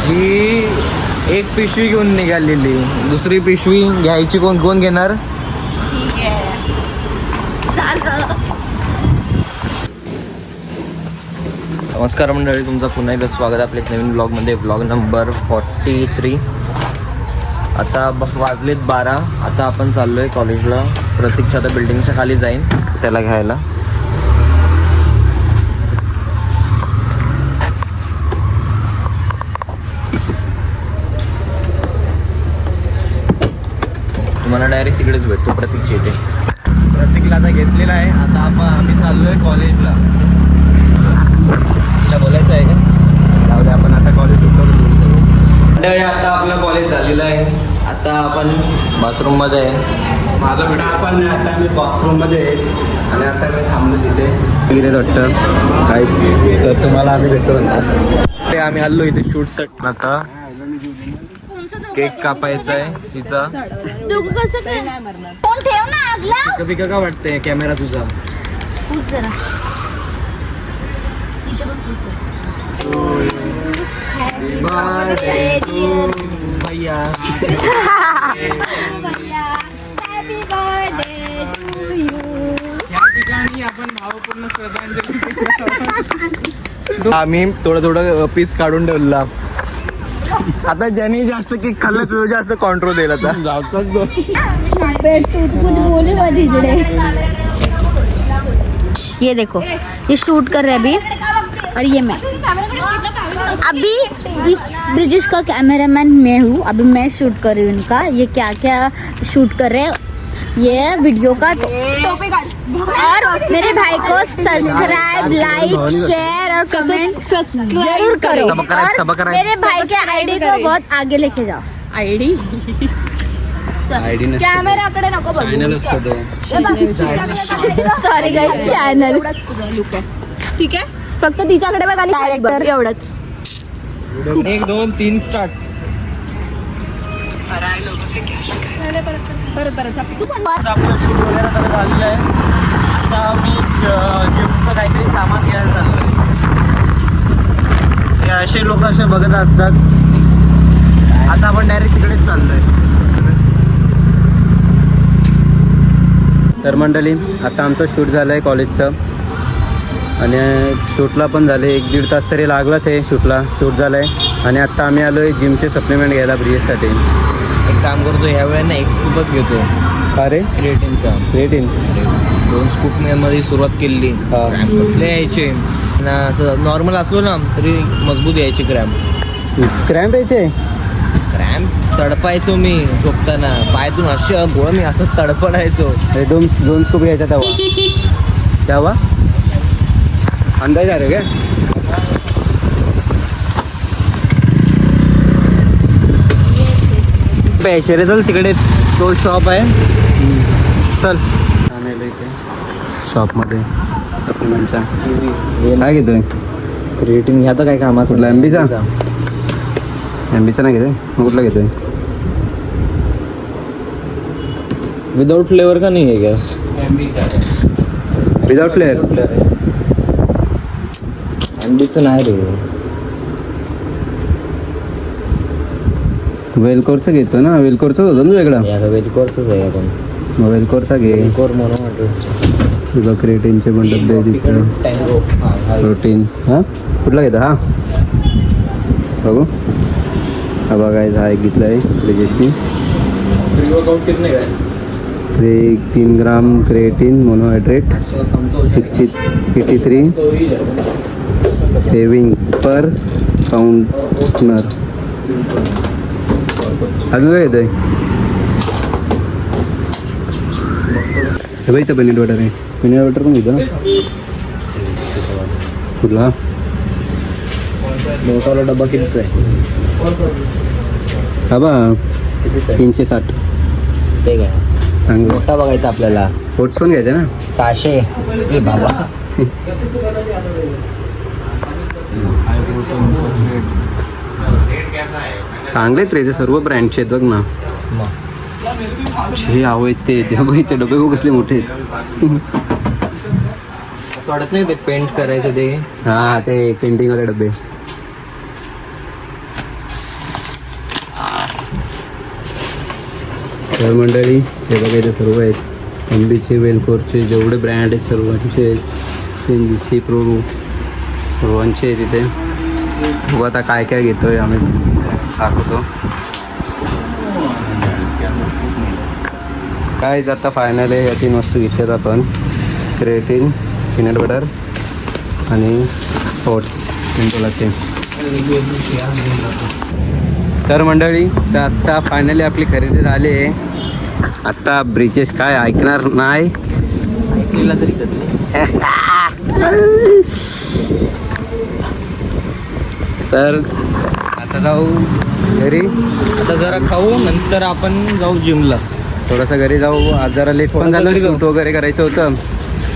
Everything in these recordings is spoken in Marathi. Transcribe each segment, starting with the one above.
ही एक पिशवी घेऊन निघालेली, दुसरी पिशवी घ्यायची कोण कोण घेणार? ठीक आहे चालेल. नमस्कार मंडळी, तुमचं पुन्हा एकदा स्वागत आपल्या एक नवीन ब्लॉगमध्ये. Blog number 43. आता वाजलेत 12. आता आपण चाललो आहे कॉलेजला. प्रतीकच्या आता बिल्डिंगच्या खाली जाईन त्याला घ्यायला. तुम्हाला डायरेक्ट तिकडेच भेटतो प्रतीकच्या इथे. प्रतीकला आता घेतलेला आहे. आता आम्ही चाललो आहे कॉलेजला. तुला बोलायचं आहे का? जाऊ दे, आपण आता कॉलेज उतरतो. मंडळी आता आपलं कॉलेज झालेलं आहे. आता आपण बाथरूममध्ये आहे. माझा बेटा आपण आता मी बाथरूममध्ये आहे आणि आता मी थांबलो तिथे वगैरे वाटतं काहीच. तर तुम्हाला आम्ही भेटतो नंतर. ते आम्ही आलो इथे शूटसाठी. आता केक कापायचा आहे तिचा. दोघं कसं काय फोन ठेव ना आगला. कभी का वाटतंय कॅमेरा तुझा? पूछ जरा इथे पण पूछ. हॅपी बर्थडे डिअर भैया. भैया, हॅपी बर्थडे टू यू. या ठिकाणी आपण भावपूर्ण श्रद्धांजली. आम्ही थोडं पीस काढून ठेवला. आता ज्यांनी जास्त केक खाल्लं तो जास्त कॉन्ट्रोल देईल. आता कुछ बोले मत हिजड़े. ये देखो, ये शूट कर रहे अभी और ये मैं. अभी इस ब्रिजेश का कैमरामैन मैं हूँ. अभी मैं शूट कर रही हूँ इनका. ये क्या क्या शूट कर रहे हैं ये वीडियो का. और मेरे भाई को सब्सक्राइब, लाइक, शेयर और कमेंट जरूर करो. और मेरे भाई के आईडी को बहुत आगे लेके जाओ. आयडी कॅमेराकडे नको बघू. सॉरी गाईस, चॅनल ठीक आहे. फक्त तिच्याकडे बघा आणि डायरेक्टर एवढंच. 1 2 3 स्टार्ट. आता आपलं शूट वगैरे सगळं झालेलं आहे. आता मी जिमचं काहीतरी सामान घ्यायला चाललो आहे. हे असे लोक असे बघत असतात. आता आपण डायरेक्ट तिकडेच चाललोय. तर मंडळी आता आमचं शूट झालं आहे कॉलेजचं आणि शूटला पण झाले 1-1.5 तास तरी लागलाच आहे. शूट झालं आहे आणि आत्ता आम्ही आलो आहे जिमचे सप्लिमेंट घ्यायला ब्रिजेशसाठी. एक काम करतो, ह्या वेळेला एक स्कूपच घेतो. अरे क्रिएटिनचा. क्रिएटिन 2 स्कूप मध्ये सुरुवात केलेली. क्रॅम्प कसले यायचे ना, असं नॉर्मल असलो ना तरी मजबूत यायचे क्रॅम्प यायचे. क्रॅम्प तडपायचो मी झोपताना. पायातून असे गोळा मी असं तडपडायचो. दोन स्कूप घ्यायचा तेव्हा अंदाज आहे का? प्यायचे रे. चल तिकडे तो शॉप आहे. चल शॉपमध्ये सप्लिमेंटचा काय घेतोय? क्रिएटिन ह्या तर काय कामाचं. कुठला एमबीचा नाही घेतोय. मग कुठला घेतोय? विदाउट फ्लेवर का नाही आहे का? विदाउट फ्लेअर एमबीचं नाही रे. वेलकोरचा घेतो ना. वेलकोरचाच होतो ना वेगळा. वेलकोरच आहे. आपण मग वेलकोरचा घे. वेलकोर म्हणून वाटतं. तुला क्रिएटिनचे पण डबे तिथं. टँगो प्रोटीन हां कुठला घेतो? हां बघू. हा बघा हा एक घेतला आहे ब्रिजेशनी. 3 ग्राम क्रिएटिन मोनोहायड्रेट 83 सेविंग पर काउंटनर. अजून काय येतं आहे? हे बाई इथं पनीर बटर आहे. पनीर बटर पण घेतो ना. कुठला? मोठाला डब्बा कितीचा आहे? हा बा कितीचा आहे? 360. ते काय चांगलं. मोठा बघायचा आपल्याला. ओट्स पण घ्यायचा ना. 600. ए बाबा. चांगलेच रे ते सर्व ब्रँडचे आहेत बघ ना. हे आवय ते बाई ते डबे बघ कसले मोठे आहेत. असं वाटत नाही ते पेंट करायचं ते. हा ते पेंटिंग वाले डबे. तर मंडळी हे बघा इथे सर्व आहेत एमबीचे वेलकोरचे जेवढे ब्रँड आहेत सर्वांचे CNGC प्रो सर्वांचे आहेत तिथे. बघू आता काय काय घेतोय आम्ही दाखवतो. कायच आता फायनल आहे. या 3 वस्तू घेतल्यात आपण. क्रिएटिन, पीनट बटर आणि ओट्स सिंपलाचे. तर मंडळी तर आत्ता फायनली आपली खरेदी झाली आहे. आत्ता ब्रिजेश काय ऐकणार नाही. ऐकलेला तरी कधी. तर आता जाऊ घरी. आता जरा खाऊ नंतर आपण जाऊ जिमला. थोडंसं घरी जाऊ. आज जरा लेट पण थोडंसं झालं. घरी जाऊ. शूट वगैरे करायचं होतं.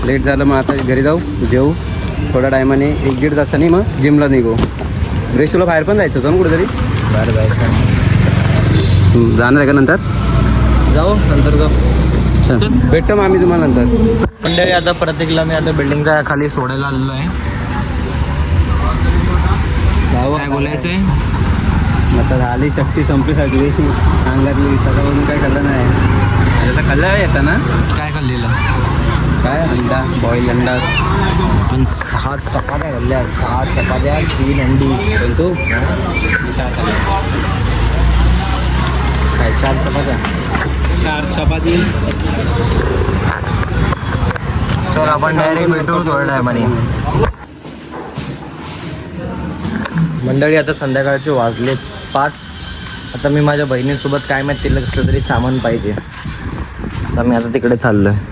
लेट झालं मग आता घरी जाऊ जेऊ. थोड्या टायमाने 1-1.5 तासाने मग जिमला निघू. ब्रेश तुला बाहेर पण जायचं होतं ना कुठेतरी. बाहेर जायचं. जाणार आहे का नंतर. जाऊ नंतर जाऊ. चल भेटतो मग आम्ही तुम्हाला नंतर. मंडळी आता प्रत्येकला मी आता बिल्डिंगच्या खाली सोडायला आलेलो आहे. काय बोलायचं आहे. आता झाली शक्ती संपली सगळी अंगातली. सकाळपासून काय खाल्लं नाही. आता खाल्लं आहे येतं ना. काय खाल्लेलं. काय अंडा बॉईल अंडा. आपण 6 चपात्या खाल्ल्या. 6 चपात्या 3 अंडी. पण तू काय 4 चपात्या. 4 चपाती. चल आपण डायरेक्ट भेटू थोड्या टायमाने. मंडळी आता संध्याकाळचे वाजलेत 5. आता मी माझ्या बहिणीसोबत काय माहीत तिला कसलं तरी सामान पाहिजे. आता मी आता तिकडे चाललो आहे.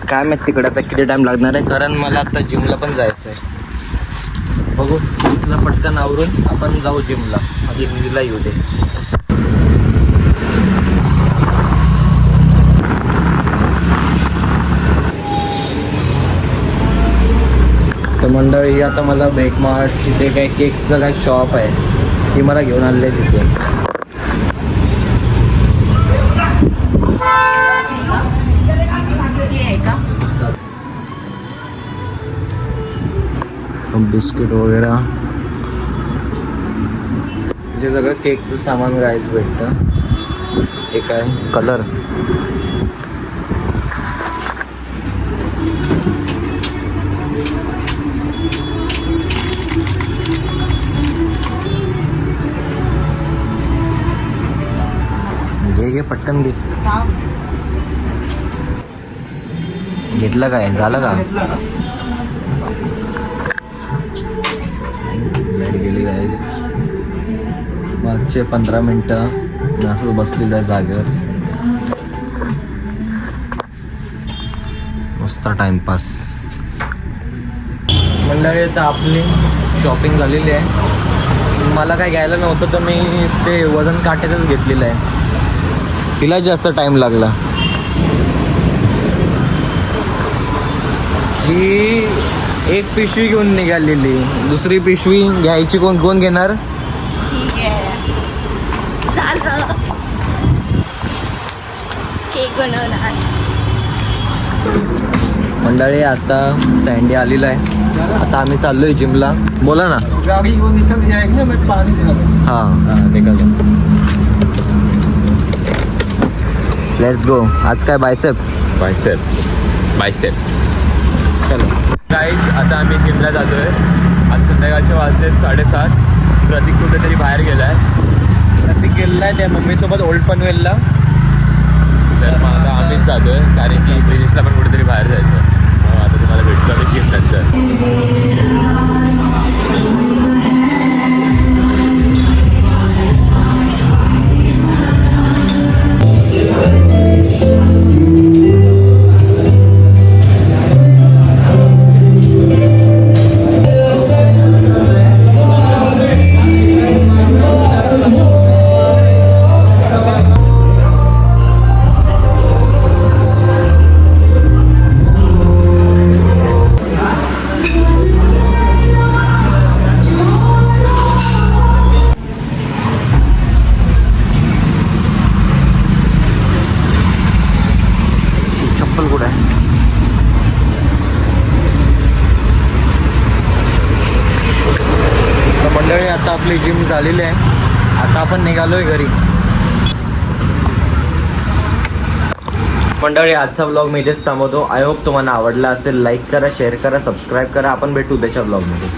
काय माहीत तिकडे आता किती टाईम लागणार आहे. कारण मला आता जिमला पण जायचं आहे. बघू तिथलं पटकन आवरून आपण जाऊ जिमला. आधी मुलीला येऊ दे. तर मंडळी आता मला बेकमार्ट तिथे काय केकचं काय शॉप आहे ती मला घेऊन आलेलं आहे तिथे. बिस्किट वगैरे म्हणजे सगळं केकचं सामान गायच भेटतं. हे काय कलर. घे पटकन घे. घेतलं काय झालं का. लाईट गेली गाईज. मागचे 15 मिनटं मी असं बसलेलो आहे जागेवर. मस्त टाइमपास. मंडळी आता आपली शॉपिंग झालेली आहे. मला काय घ्यायला नव्हतं तर मी ते वजन काट्यातच घेतलेलं आहे. तिला जास्त टाइम लागला. ही एक पिशवी घेऊन निघालेली. दुसरी पिशवी घ्यायची कोण कोण घेणार. ठीक आहे झालं. केक बनवणार. मंडळी आता सँडी आलेला आहे. आता आम्ही चाललोय जिमला. बोला ना. हां लेट्स गो. आज काय बायसेप्स. चलो गाईज आता आम्ही जिमला जातो आहे. आज संध्याकाळचे वाजलेत 7:30. प्रतीक कुठेतरी बाहेर गेला आहे. प्रतीक गेलेला आहे त्या मम्मीसोबत ओल्ड पनवेलला. तर मग आता आम्हीच जातो आहे कारण की ब्रिजेशला पण कुठेतरी बाहेर जायचं. मग आता तुम्हाला भेटतो आम्ही जिम नंतर. चप्पल कुठे आहे. तर मंडळी आता आपली जिम झालेली आहे. आता आपण निघालोय घरी. मंडळी आजचा ब्लॉग मी इथेच थांबवतो. आय होप तुम्हाला आवडला असेल. लाईक करा, शेअर करा, सबस्क्राईब करा. आपण भेटू उद्याच्या ब्लॉगमध्ये.